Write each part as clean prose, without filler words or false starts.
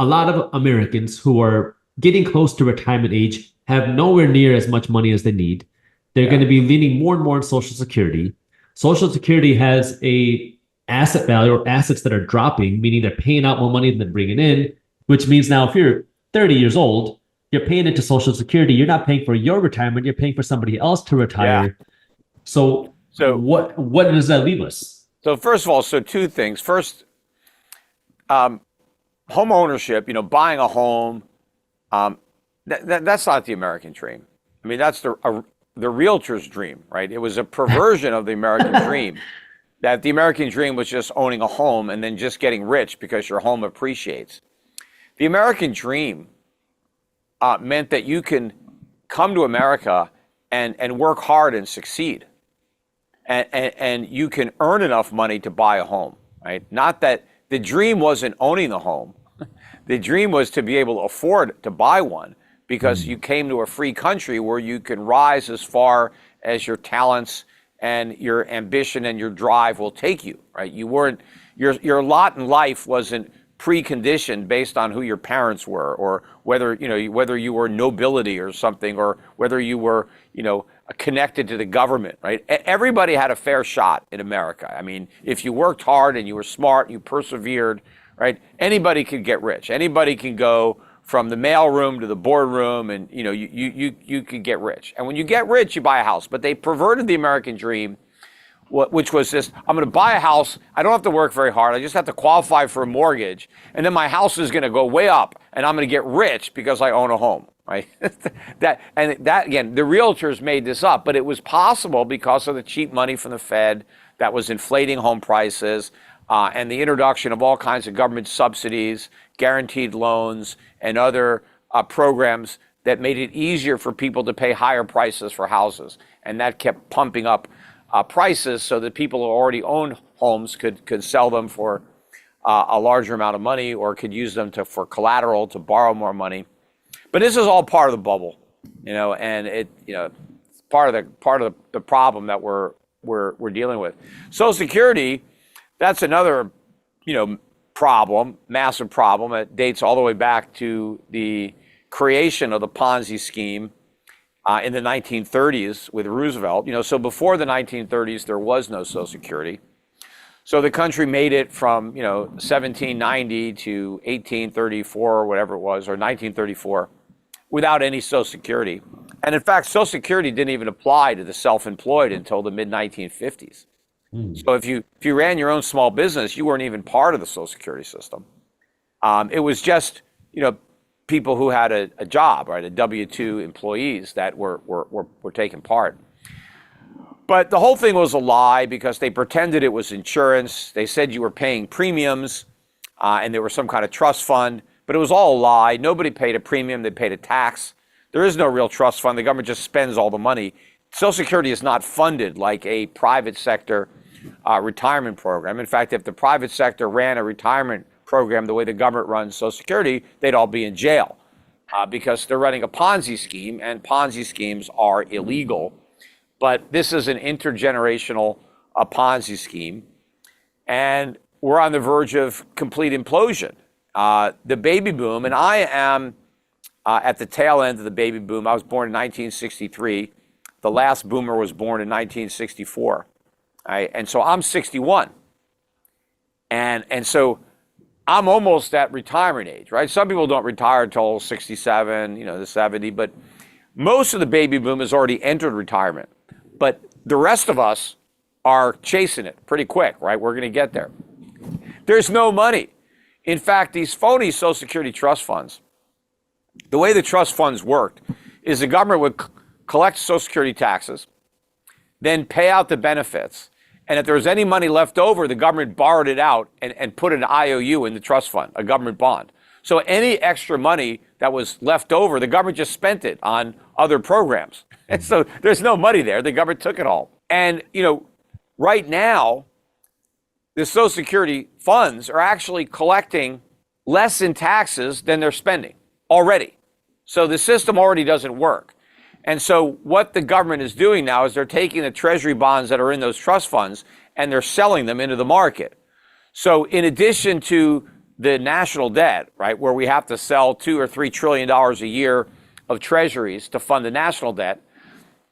a lot of Americans who are getting close to retirement age have nowhere near as much money as they need. They're going to be leaning more and more on Social Security. Social Security has a asset value or assets that are dropping, meaning they're paying out more money than they're bringing in, which means now if you're 30 years old, you're paying into Social Security. You're not paying for your retirement. You're paying for somebody else to retire. Yeah. So what does that leave us? So first of all, so two things. First, home ownership, buying a home, that's not the American dream. I mean, that's the realtor's dream, right? It was a perversion of the American dream, that the American dream was just owning a home and then just getting rich because your home appreciates. The American dream meant that you can come to America and work hard and succeed. And you can earn enough money to buy a home, right? Not that the dream wasn't owning the home. The dream was to be able to afford to buy one because you came to a free country where you can rise as far as your talents and your ambition and your drive will take you, right? You weren't, your lot in life wasn't preconditioned based on who your parents were, or whether you were nobility or something, or whether you were connected to the government, right? Everybody had a fair shot in America. I mean, if you worked hard and you were smart, you persevered, right? Anybody could get rich. Anybody can go from the mailroom to the boardroom, and you could get rich. And when you get rich, you buy a house. But they perverted the American dream, which was this: I'm going to buy a house. I don't have to work very hard. I just have to qualify for a mortgage, and then my house is going to go way up, and I'm going to get rich because I own a home, right? that again, the realtors made this up, but it was possible because of the cheap money from the Fed that was inflating home prices, and the introduction of all kinds of government subsidies, guaranteed loans, and other programs that made it easier for people to pay higher prices for houses, and that kept pumping up prices so that people who already owned homes could sell them for a larger amount of money, or could use them for collateral to borrow more money. But this is all part of the bubble, and it's part of the problem that we're dealing with. Social Security, that's another problem, massive problem. It dates all the way back to the creation of the Ponzi scheme in the 1930s with Roosevelt. So before the 1930s, there was no Social Security. So the country made it from 1790 to 1834 or whatever it was, or 1934, without any Social Security. And in fact, Social Security didn't even apply to the self-employed until the mid-1950s. So if you ran your own small business, you weren't even part of the Social Security system. It was just people who had a job, right, a W-2 employees that were taking part. But the whole thing was a lie because they pretended it was insurance. They said you were paying premiums, and there was some kind of trust fund, but it was all a lie. Nobody paid a premium. They paid a tax. There is no real trust fund. The government just spends all the money. Social Security is not funded like a private sector retirement program. In fact, if the private sector ran a retirement program the way the government runs Social Security, they'd all be in jail because they're running a Ponzi scheme, and Ponzi schemes are illegal. But this is an intergenerational Ponzi scheme, and we're on the verge of complete implosion. The baby boom, and I am at the tail end of the baby boom. I was born in 1963. The last boomer was born in 1964. Right? And so I'm 61. And so I'm almost at retirement age, right? Some people don't retire until 67, the 70, but most of the baby boom has already entered retirement. But the rest of us are chasing it pretty quick, right? We're going to get there. There's no money. In fact, these phony Social Security trust funds, the way the trust funds worked is the government would collect Social Security taxes, then pay out the benefits. And if there was any money left over, the government borrowed it out and put an IOU in the trust fund, a government bond. So any extra money that was left over, the government just spent it on other programs. And so there's no money there. The government took it all. And, right now, the Social Security funds are actually collecting less in taxes than they're spending already. So the system already doesn't work. And so what the government is doing now is they're taking the treasury bonds that are in those trust funds and they're selling them into the market. So in addition to the national debt, right, where we have to sell $2 or $3 trillion a year of treasuries to fund the national debt,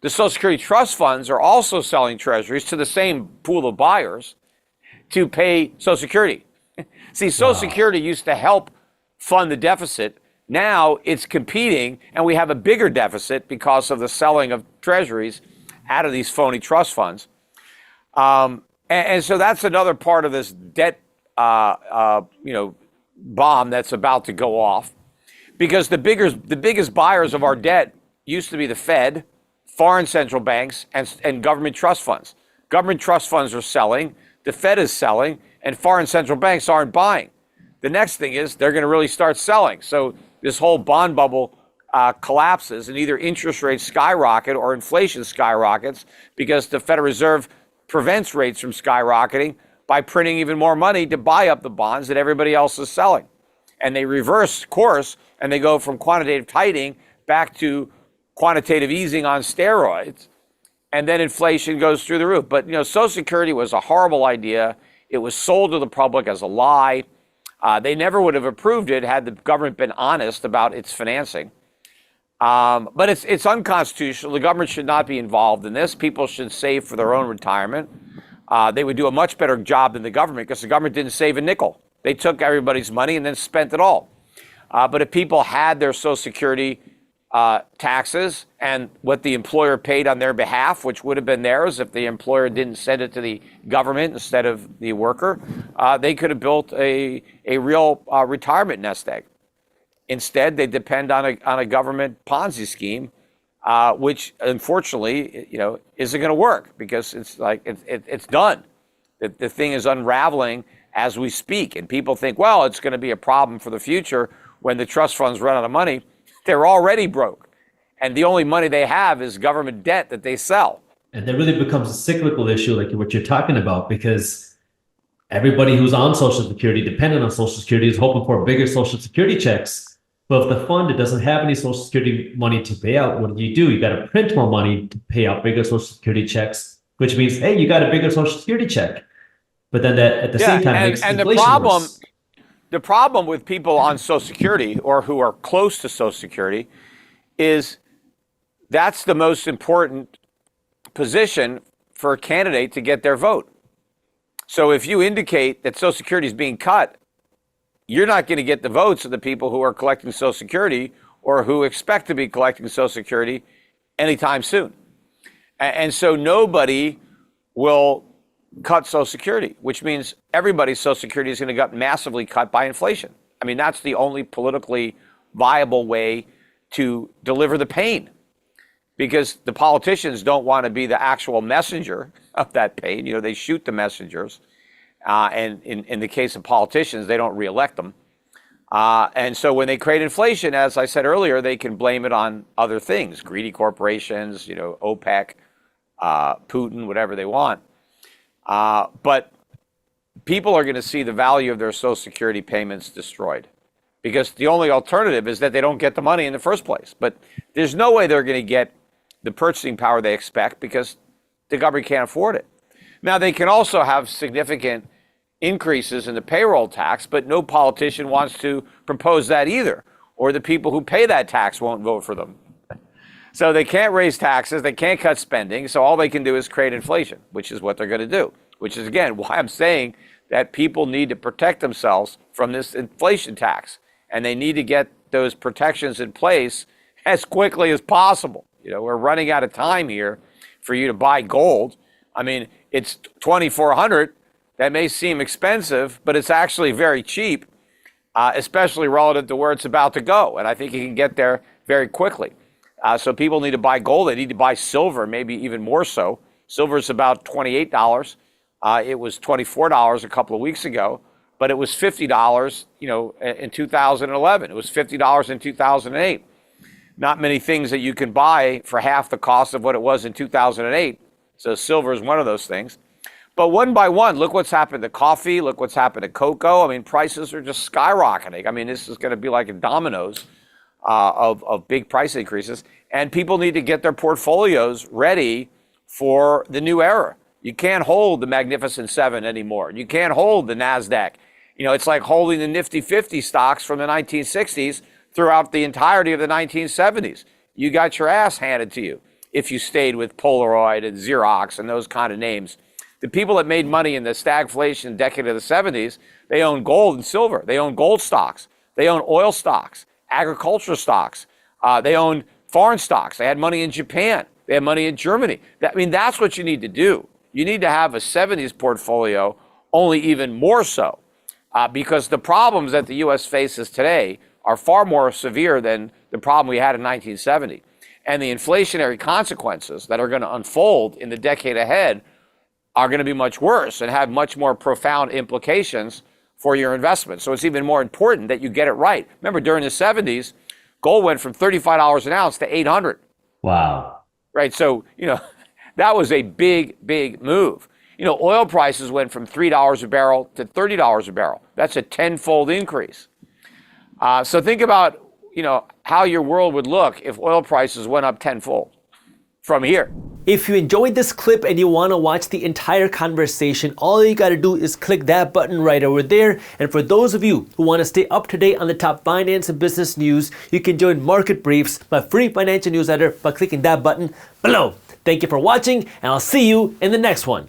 the Social Security trust funds are also selling treasuries to the same pool of buyers to pay Social Security. See, Social Security used to help fund the deficit. Now it's competing, and we have a bigger deficit because of the selling of treasuries out of these phony trust funds. And so that's another part of this debt, bomb that's about to go off, because the biggest buyers of our debt used to be the Fed, foreign central banks, and government trust funds. Government trust funds are selling, the Fed is selling, and foreign central banks aren't buying. The next thing is they're going to really start selling. So this whole bond bubble collapses, and either interest rates skyrocket or inflation skyrockets, because the Federal Reserve prevents rates from skyrocketing by printing even more money to buy up the bonds that everybody else is selling. And they reverse course, and they go from quantitative tightening back to quantitative easing on steroids. And then inflation goes through the roof. But, Social Security was a horrible idea. It was sold to the public as a lie. They never would have approved it had the government been honest about its financing. But it's unconstitutional. The government should not be involved in this. People should save for their own retirement. They would do a much better job than the government, because the government didn't save a nickel. They took everybody's money and then spent it all. But if people had their Social Security taxes and what the employer paid on their behalf, which would have been theirs if the employer didn't send it to the government instead of the worker, they could have built a real retirement nest egg. Instead, they depend on a government Ponzi scheme, which unfortunately, isn't going to work, because it's done. The thing is unraveling as we speak, and people think, well, it's going to be a problem for the future when the trust funds run out of money. They're already broke, and the only money they have is government debt that they sell. And that really becomes a cyclical issue, like what you're talking about, because everybody who's on Social Security, dependent on Social Security, is hoping for bigger Social Security checks. But if the fund doesn't have any Social Security money to pay out, what do? You got to print more money to pay out bigger Social Security checks, which means, hey, you got a bigger Social Security check. But then that at the same time makes inflation worse. The problem with people on Social Security, or who are close to Social Security, is that's the most important position for a candidate to get their vote. So if you indicate that Social Security is being cut, you're not going to get the votes of the people who are collecting Social Security or who expect to be collecting Social Security anytime soon. And so nobody will cut Social Security, which means everybody's Social Security is going to get massively cut by inflation. I mean, that's the only politically viable way to deliver the pain, because the politicians don't want to be the actual messenger of that pain. They shoot the messengers. And in the case of politicians, they don't reelect them. And so when they create inflation, as I said earlier, they can blame it on other things, greedy corporations, OPEC, Putin, whatever they want. But people are going to see the value of their Social Security payments destroyed, because the only alternative is that they don't get the money in the first place. But there's no way they're going to get the purchasing power they expect, because the government can't afford it. Now, they can also have significant increases in the payroll tax, but no politician wants to propose that either, or the people who pay that tax won't vote for them. So they can't raise taxes, they can't cut spending, so all they can do is create inflation, which is what they're going to do, which is, again, why I'm saying that people need to protect themselves from this inflation tax, and they need to get those protections in place as quickly as possible. We're running out of time here for you to buy gold. I mean, it's $2,400. That may seem expensive, but it's actually very cheap, especially relative to where it's about to go. And I think you can get there very quickly. So people need to buy gold. They need to buy silver, maybe even more so. Silver is about $28. It was $24 a couple of weeks ago, but it was $50, in 2011. It was $50 in 2008. Not many things that you can buy for half the cost of what it was in 2008. So silver is one of those things. But one by one, look what's happened to coffee. Look what's happened to cocoa. I mean, prices are just skyrocketing. I mean, this is going to be like a dominoes of big price increases. And people need to get their portfolios ready for the new era. You can't hold the Magnificent Seven anymore. You can't hold the NASDAQ You know, it's like holding the Nifty 50 stocks from the 1960s throughout the entirety of the 1970s. You got your ass handed to you if you stayed with Polaroid and Xerox and those kind of names. The people that made money in the stagflation decade of the 70s, they owned gold and silver. They owned gold stocks. They owned oil stocks, agricultural stocks. They owned foreign stocks. They had money in Japan. They had money in Germany. I mean, that's what you need to do. You need to have a 70s portfolio, only even more so, because the problems that the U.S. faces today are far more severe than the problem we had in 1970. And the inflationary consequences that are going to unfold in the decade ahead are going to be much worse and have much more profound implications for your investment. So it's even more important that you get it right. Remember, during the 70s, gold went from $35 an ounce to $800. Wow. Right. So, you know, that was a big, big move. You know, oil prices went from $3 a barrel to $30 a barrel. That's a tenfold increase. So think about, you know, how your world would look if oil prices went up tenfold from here. If you enjoyed this clip and you want to watch the entire conversation, all you got to do is click that button right over there. And for those of you who want to stay up to date on the top finance and business news, you can join Market Briefs, my free financial newsletter, by clicking that button below. Thank you for watching, and I'll see you in the next one.